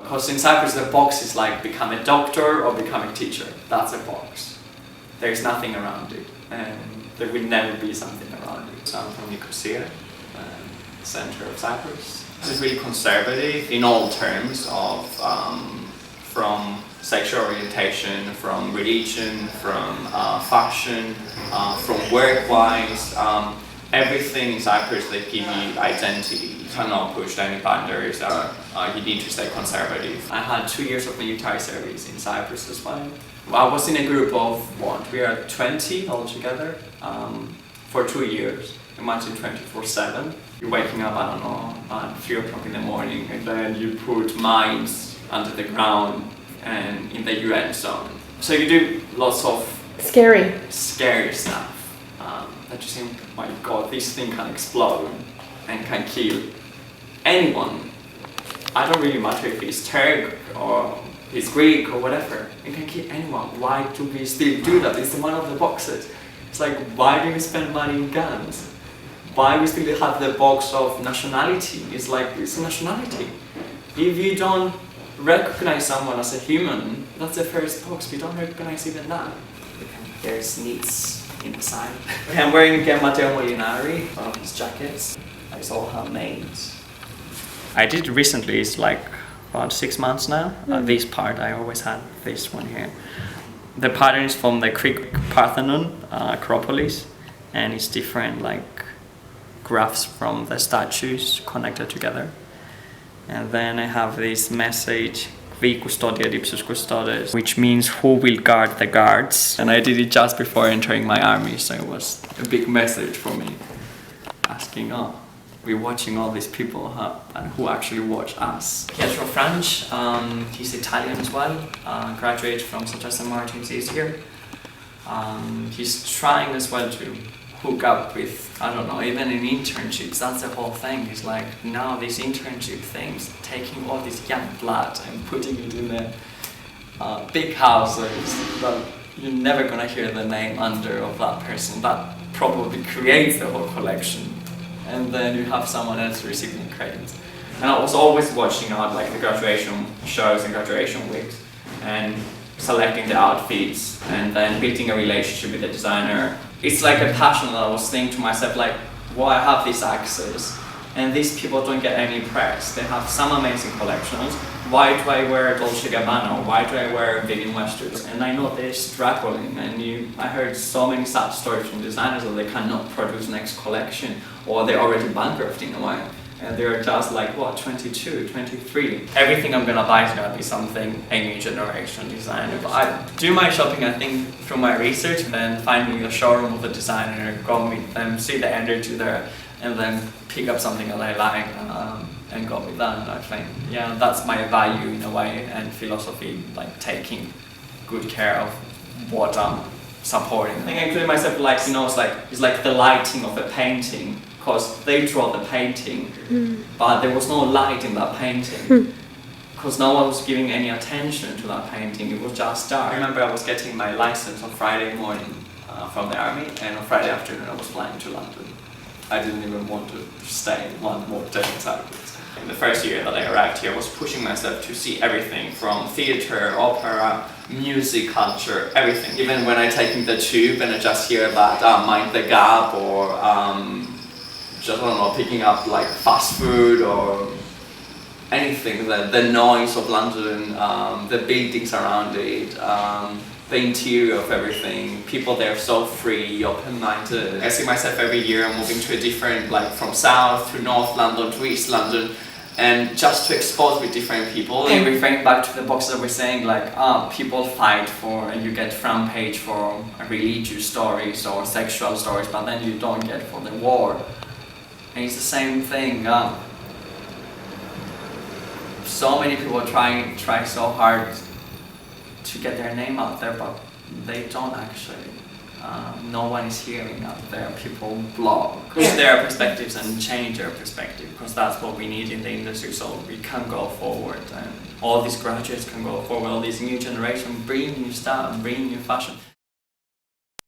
Because in Cyprus the box is like become a doctor or become a teacher. That's a box. There's nothing around it, and there will never be something around it. So I'm from Nicosia, center of Cyprus. It's really conservative in all terms of from sexual orientation, from religion, from fashion, from work-wise. Everything in Cyprus that give you identity. You cannot push any boundaries. You need to stay conservative. I had 2 years of military service in Cyprus as well. I was in a group of we are 20 altogether for 2 years. Imagine 24/7. You're waking up, I don't know, at 3 o'clock in the morning, and then you put mines under the ground and in the UN zone. So you do lots of scary stuff. That you think, oh my God, this thing can explode and can kill anyone. I don't really matter if he's Turk or he's Greek or whatever. It can kill anyone. Why do we still do that? It's one of the boxes. It's like, why do we spend money in guns? Why we still have the box of nationality? It's like, it's a nationality. If you don't recognize someone as a human, that's the first box. We don't recognize even that. There's needs inside. Okay, I'm wearing again Matteo Molinari, one of his jackets. It's all handmade. I did recently, it's like about 6 months now. This part, I always had this one here. The pattern is from the Greek Parthenon, Acropolis, and it's different like graphs from the statues connected together. And then I have this message, Vi custodia ipsus custodes, which means who will guard the guards. And I did it just before entering my army, so it was a big message for me. Asking, we're watching all these people and who actually watch us. Pietro Franch, he's Italian as well, graduate from St. Martin's this year. He's trying as well to hook up with, I don't know, even in internships. That's the whole thing. It's like now these internship things, taking all this young blood and putting it in the big houses that you're never gonna hear the name under of that person that probably creates the whole collection, and then you have someone else receiving credit. And I was always watching out like the graduation shows and graduation weeks and selecting the outfits and then building a relationship with the designer. It's like a passion that I was thinking to myself, like, well, I have this access and these people don't get any press. They have some amazing collections. Why do I wear Dolce & Gabbana? Why do I wear Vivienne Westwood? And I know they're struggling, and I heard so many sad stories from designers that they cannot produce next collection, or they're already bankrupt in a way. And they're just like, what, 22, 23. Everything I'm gonna buy is gonna be something a new generation designer. But I do my shopping, I think, through my research, and then finding the showroom of a designer, go meet them, see the energy there, and then pick up something that I like and go with that. And I think, yeah, that's my value in a way and philosophy, like taking good care of what I'm supporting. I think I include myself like, you know, it's like the lighting of a painting. Because they draw the painting, but there was no light in that painting. Because no one was giving any attention to that painting, it was just dark. I remember I was getting my license on Friday morning from the army, and on Friday afternoon I was flying to London. I didn't even want to stay one more day in Cyprus. In the first year that I arrived here, I was pushing myself to see everything from theatre, opera, music, culture, everything. Even when I take the tube and I just hear that Mind the Gap or just, I don't know, picking up like fast food or anything, the noise of London, the buildings around it, the interior of everything, people there are so free, open-minded. I see myself every year I'm moving to a different, like from south to north London to east London, and just to expose with different people. And referring back to the box that we're saying, like, people fight for, and you get front page for religious stories or sexual stories, but then you don't get for the war. And it's the same thing. So many people try so hard to get their name out there, but they don't actually. No one is hearing out there. People blog, push their perspectives and change their perspective, because that's what we need in the industry, so we can go forward and all these graduates can go forward, all this new generation bring new style, bring new fashion.